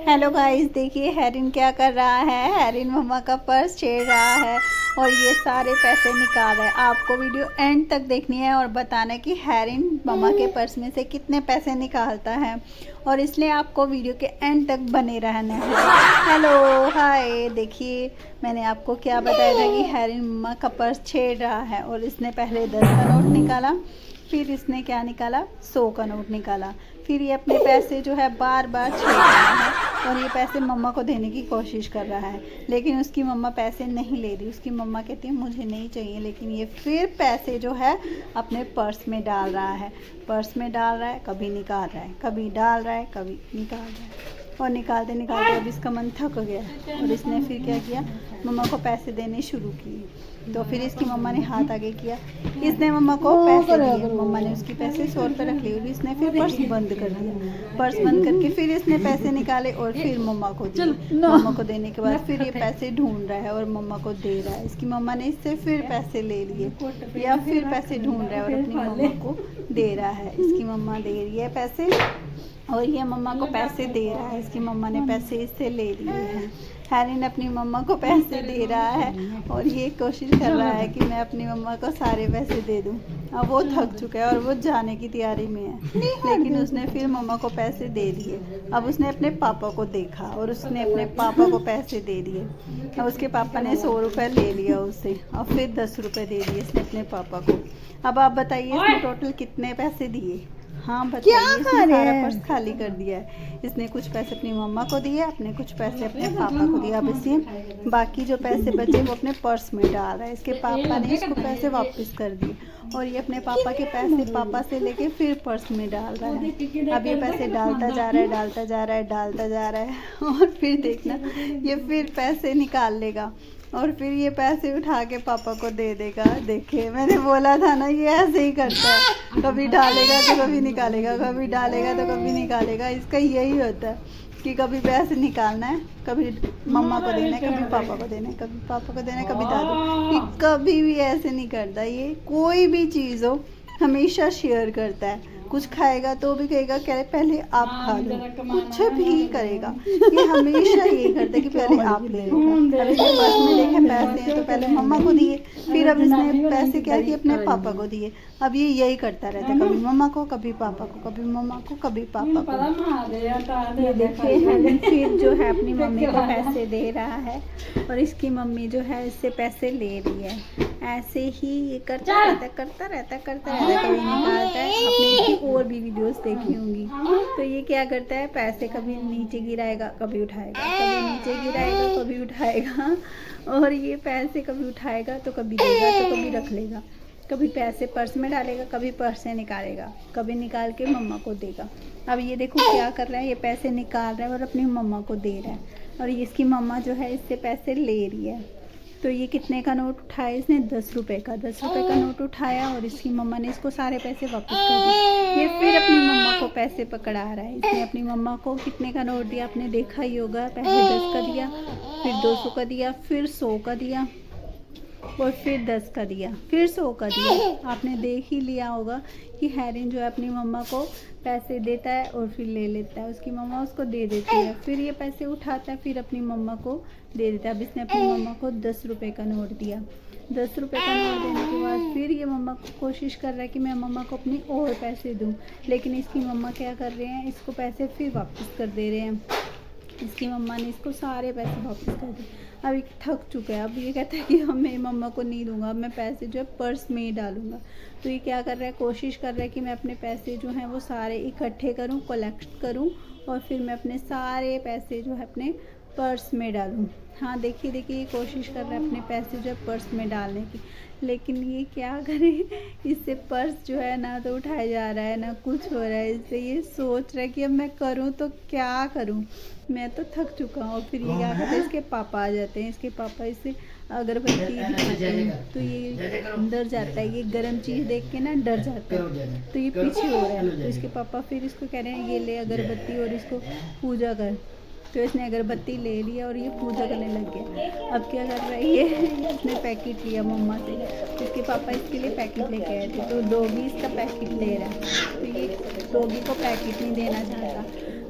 Hello guys, देखिए हैरिन क्या कर रहा है। हैरिन मम्मा का पर्स छेड़ रहा है और ये सारे पैसे निकाल रहा है। आपको वीडियो एंड तक देखनी है और बताना है कि हैरिन मम्मा के पर्स में से कितने पैसे निकालता है, और इसलिए आपको वीडियो के एंड तक बने रहना है। हेलो हाय, देखिए मैंने आपको क्या बताया था कि हैरिन मम्मा का पर्स छेड़ रहा है, और इसने पहले 10 का नोट निकाला, फिर इसने क्या निकाला, 100 का नोट निकाला। फिर ये अपने पैसे जो है बार बार छेड़ रहा है और ये पैसे मम्मा को देने की कोशिश कर रहा है, लेकिन उसकी मम्मा पैसे नहीं ले रही। उसकी मम्मा कहती है मुझे नहीं चाहिए, लेकिन ये फिर पैसे जो है अपने पर्स में डाल रहा है। पर्स में डाल रहा है, कभी निकाल रहा है, कभी डाल रहा है, कभी निकाल रहा है, और निकालते निकालते अब इसका मन थक गया और इसने फिर क्या किया, मम्मा को पैसे देने शुरू किए। तो फिर इसकी मम्मा ने हाथ आगे किया, इसने मम्मा को पैसे दिए। मम्मा ने उसकी पैसे 100 रुपये रख लिए और इसने फिर पर्स बंद कर दिया। पर्स बंद करके फिर इसने पैसे निकाले और फिर मम्मा को दिए। मम्मा को देने के बाद फिर ये पैसे ढूंढ रहा है और मम्मा को दे रहा है। इसकी मम्मा ने इससे फिर पैसे ले लिए या फिर पैसे ढूंढ रहा है और अपनी मम्मा को दे रहा है। इसकी मम्मा दे रही है पैसे और ये मम्मा को पैसे दे रहा है। इसकी मम्मा ने पैसे इससे ले लिए हैं। हैरिन अपनी मम्मा को पैसे दे रहा है और ये कोशिश कर रहा है कि मैं अपनी मम्मा को सारे पैसे दे दूं। अब वो थक चुका है और वो जाने की तैयारी में है, लेकिन उसने फिर मम्मा को पैसे दे दिए। अब उसने अपने पापा को देखा और उसने अपने पापा को पैसे दे दिए। अब उसके पापा ने 100 रुपये ले लिया उससे और फिर 10 रुपये दे दिए इसने अपने पापा को। अब आप बताइए इसने टोटल कितने पैसे दिए। हाँ बताइए, इसने सारा पर्स खाली कर दिया है। इसने कुछ पैसे अपनी मम्मा को दिए, अपने कुछ पैसे अपने पापा को दिए। अब इसे बाकी जो पैसे बचे वो अपने पर्स में डाल रहा है। इसके पापा ने इसको पैसे वापस कर दिए और ये अपने पापा के पैसे पापा से लेके फिर पर्स में डाल रहा है। अब ये पैसे डालता जा रहा है, डालता जा रहा है, डालता जा रहा है और फिर देखना ये फिर पैसे निकाल लेगा और फिर ये पैसे उठा के पापा को दे देगा। देखिए मैंने बोला था ना, ये ऐसे ही करता है, कभी डालेगा तो कभी निकालेगा, कभी डालेगा तो कभी निकालेगा। इसका यही होता है कि कभी पैसे निकालना है, कभी मम्मा को देना है, कभी पापा को देना है, कभी पापा को देना है, कभी दादू। ये कभी भी ऐसे नहीं करता। ये कोई भी चीज़ हो हमेशा शेयर करता है। कुछ खाएगा तो भी कहेगा क्या पहले आप खा लो, कुछ भी करेगा ये हमेशा यही करता है कि पहले आप ले लो। अब इसके पास में देखे पैसे हैं तो पहले मम्मा को दिए, फिर अब इसने पैसे क्या किए अपने पापा को दिए। अब ये यही करता रहता है, कभी मम्मा को, कभी पापा को, कभी मम्मा को, कभी पापा को। ये देखिए हैरिन फिर जो है अपनी मम्मी को पैसे दे रहा है और इसकी मम्मी जो है इससे पैसे ले रही है। ऐसे ही ये करता रहता है, करता रहता है, करता रहता है। कभी निकालता है, आपने इसकी और भी वीडियोस देखी होंगी। तो ये क्या करता है, पैसे कभी नीचे गिराएगा, कभी उठाएगा, कभी नीचे गिराएगा, कभी उठाएगा, और ये पैसे कभी उठाएगा तो कभी देगा तो कभी रख लेगा, कभी पैसे पर्स में डालेगा, कभी पर्स से निकालेगा, कभी निकाल के मम्मा को देगा। अब ये देखो क्या कर रहा है, ये पैसे निकाल रहा है और अपनी मम्मा को दे रहा है, और इसकी मम्मा जो है इससे पैसे ले रही है। तो ये कितने का नोट उठाया इसने, 10 रुपये का। 10 रुपये का नोट उठाया और इसकी मम्मा ने इसको सारे पैसे वापस कर दिए। ये फिर अपनी मम्मा को पैसे पकड़ा रहा है। इसने अपनी मम्मा को कितने का नोट दिया, आपने देखा ही होगा। पहले 10 का दिया, फिर 200 का दिया, फिर 100 का दिया और फिर 10 का दिया, फिर 100 का दिया। आपने देख ही लिया होगा कि हैरिन जो है अपनी मम्मा को पैसे देता है और फिर ले लेता है। उसकी मम्मा उसको दे देती है, फिर ये पैसे उठाता है, फिर अपनी मम्मा को दे देता है। अब इसने अपनी मम्मा को 10 रुपये का नोट दिया। 10 रुपये का नोट देने के बाद फिर ये मम्मा को कोशिश कर रहा है कि मैं मम्मा को अपनी और पैसे दूँ, लेकिन इसकी मम्मा क्या कर रहे हैं, इसको पैसे फिर वापस कर दे रहे हैं। इसकी मम्मा ने इसको सारे पैसे वापस कर दिए। अब ये थक चुका है। अब ये कहता है कि अब मैं मम्मा को नहीं दूंगा, अब मैं पैसे जो है पर्स में ही डालूंगा। तो ये क्या कर रहा है, कोशिश कर रहा है कि मैं अपने पैसे जो हैं वो सारे इकट्ठे करूं, कलेक्ट करूं और फिर मैं अपने सारे पैसे जो है अपने पर्स में डालूं। हाँ देखिए देखिए, ये कोशिश कर रहा है अपने पैसे जो है पर्स में डालने की, लेकिन ये क्या करे, इससे पर्स जो है ना तो उठाया जा रहा है ना कुछ हो रहा है। इससे ये सोच रहा है कि अब मैं करूँ तो क्या करूँ, मैं तो थक चुका हूँ। और फिर ये क्या करते हैं, इसके पापा आ जाते हैं। इसके पापा इसे अगरबत्ती दिखाते हैं तो ये डर जाता है, ये गर्म चीज़ देख के ना डर जाता है, तो ये पीछे हो रहा है। तो इसके पापा फिर इसको कह रहे हैं ये ले अगरबत्ती और इसको पूजा कर। तो इसने अगरबत्ती ले लिया और ये पूजा करने लग गया। अब क्या कर रहा है ये, इसने पैकेट लिया मम्मा से। इसके पापा इसके लिए पैकेट लेके आए थे, तो डॉगी इसका पैकेट ले रहा है। तो ये डॉगी को पैकेट नहीं देना चाहता,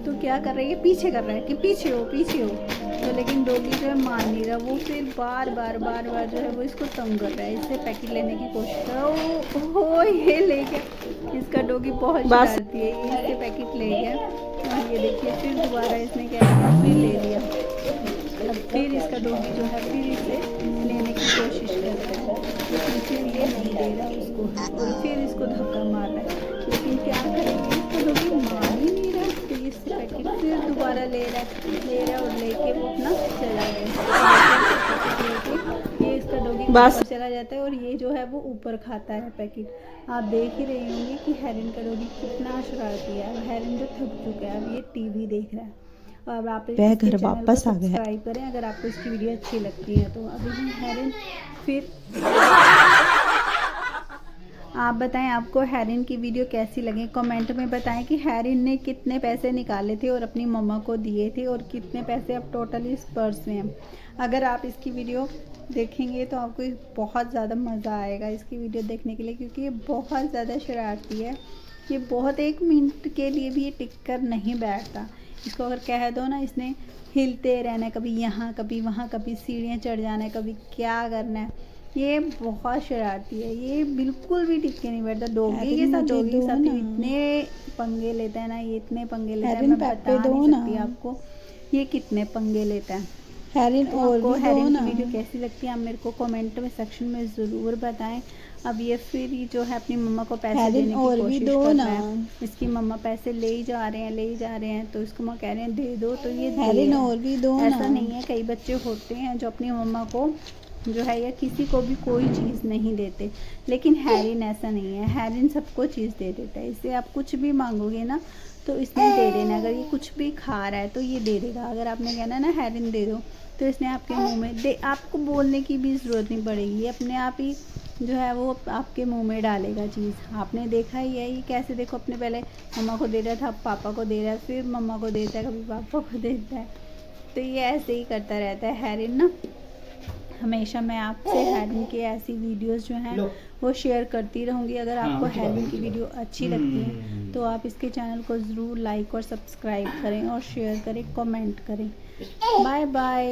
तो क्या कर रही है, पीछे कर रहा है कि पीछे हो पीछे हो। तो लेकिन डॉगी जो है मान नहीं रहा, वो फिर बार बार जो है वो इसको तंग कर रहा है, इससे पैकेट लेने की कोशिश कर रहा है। ओ ये ले गया, इसका डॉगी बहुत शरारती है, ये इससे पैकेट ले गया। और ये देखिए फिर दोबारा इसने क्या किया, फिर ले लिया। अब फिर इसका डॉगी जो है फिर इसे लेने की कोशिश करता है, लेकिन फिर ये नहीं दे रहा उसको, और फिर इसको धक्का मार रहा है। लेकिन क्या करेंगे, इसको डॉगी मान ही नहीं रहा, तो इससे पैकेट फिर दोबारा ले रहा है और लेके वो अपना चला गया। ये इसका डॉगी बस चला जाता है और ये जो है वो ऊपर खाता है पैकेट। आप देख ही रहे होंगे कि हेरिन का डॉगी कितना शरारती है। अब हेरिन जो थक चुका है, अब ये टीवी देख रहा है। और आप घर वापस आ गए, सब्सक्राइब करें अगर आपको इसकी वीडियो अच्छी लगती है तो। अभी भी हेरिन फिर आप बताएं आपको हेरिन की वीडियो कैसी लगी, कमेंट में बताएं कि हेरिन ने कितने पैसे निकाले थे और अपनी मम्मा को दिए थे और कितने पैसे अब टोटल इस पर्स में हैं। अगर आप इसकी वीडियो देखेंगे तो आपको बहुत ज़्यादा मज़ा आएगा इसकी वीडियो देखने के लिए, क्योंकि ये बहुत ज़्यादा शरारती है। ये बहुत 1 मिनट के लिए भी ये टिक कर नहीं बैठता। इसको अगर कह दो ना, इसने हिलते रहना है, कभी यहाँ कभी वहाँ, कभी सीढ़ियाँ चढ़ जाना है, कभी क्या करना है। ये बहुत शरारती है, ये बिल्कुल भी टिक के नहीं बैठता। डॉगी के साथ इतने पंगे लेता है ना, ये इतने पंगे लेता है, मैं बता नहीं सकती आपको ये कितने पंगे लेता है। हेरिन और हेरिन की वीडियो कैसी लगती है आप मेरे को कमेंट में सेक्शन में ज़रूर बताएं। अब ये फिर जो है अपनी मम्मा को पैसे देने की कोशिश कर रहा है। इसकी मम्मा पैसे ले ही जा रहे हैं तो इसको माँ कह रहे हैं दे दो, तो ये हेरिन और भी दो। ऐसा नहीं है, कई बच्चे होते हैं जो अपनी मम्मा को जो है या किसी को भी कोई चीज़ नहीं देते, लेकिन हेरिन ऐसा नहीं है। हेरिन सबको चीज़ दे देता है। इससे आप कुछ भी मांगोगे ना तो इसने दे देना। अगर ये कुछ भी खा रहा है तो ये दे देगा। अगर आपने कहना ना हेरिन दे दो, तो इसने आपके मुंह में दे, आपको बोलने की भी ज़रूरत नहीं पड़ेगी, अपने आप ही जो है वो आपके मुंह में डालेगा चीज़। आपने देखा ही है ये कैसे, देखो अपने पहले मम्मा को दे रहा था, अब पापा को दे रहा है, फिर मम्मा को देता है, कभी पापा को देता है। तो ये ऐसे ही करता रहता है हेरिन ना। हमेशा मैं आपसे हेरिन की ऐसी वीडियोस जो हैं वो शेयर करती रहूँगी। अगर आपको हेरिन की वीडियो अच्छी लगती है तो आप इसके चैनल को ज़रूर लाइक और सब्सक्राइब करें और शेयर करें, कमेंट करें। Bye bye.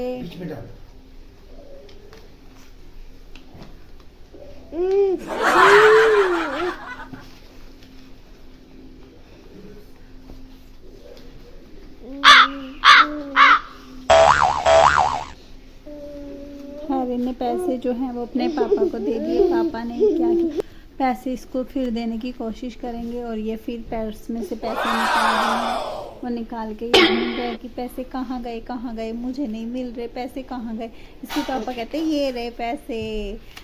हेरिन ने पैसे जो हैं वो अपने पापा को दे दिए। पापा ने क्या किया, पैसे इसको फिर देने की कोशिश करेंगे और ये फिर पर्स में से पैसे निकाल देंगे। वो निकाल के ये ढूंढ रहे कि पैसे कहाँ गए, मुझे नहीं मिल रहे, पैसे कहाँ गए। इसके पापा कहते हैं ये रहे पैसे।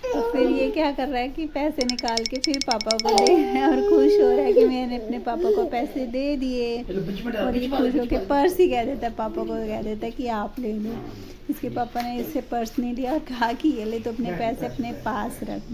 तो फिर ये क्या कर रहा है कि पैसे निकाल के फिर पापा को दे रहा है और खुश हो रहा है कि मैंने अपने पापा को पैसे दे दिए। और ये खुश होकर पर्स ही कह देता है, पापा को कह देता है कि आप ले लो। इसके पापा ने इससे पर्स नहीं लिया और कहा कि ये ले तो अपने पैसे अपने पास रख।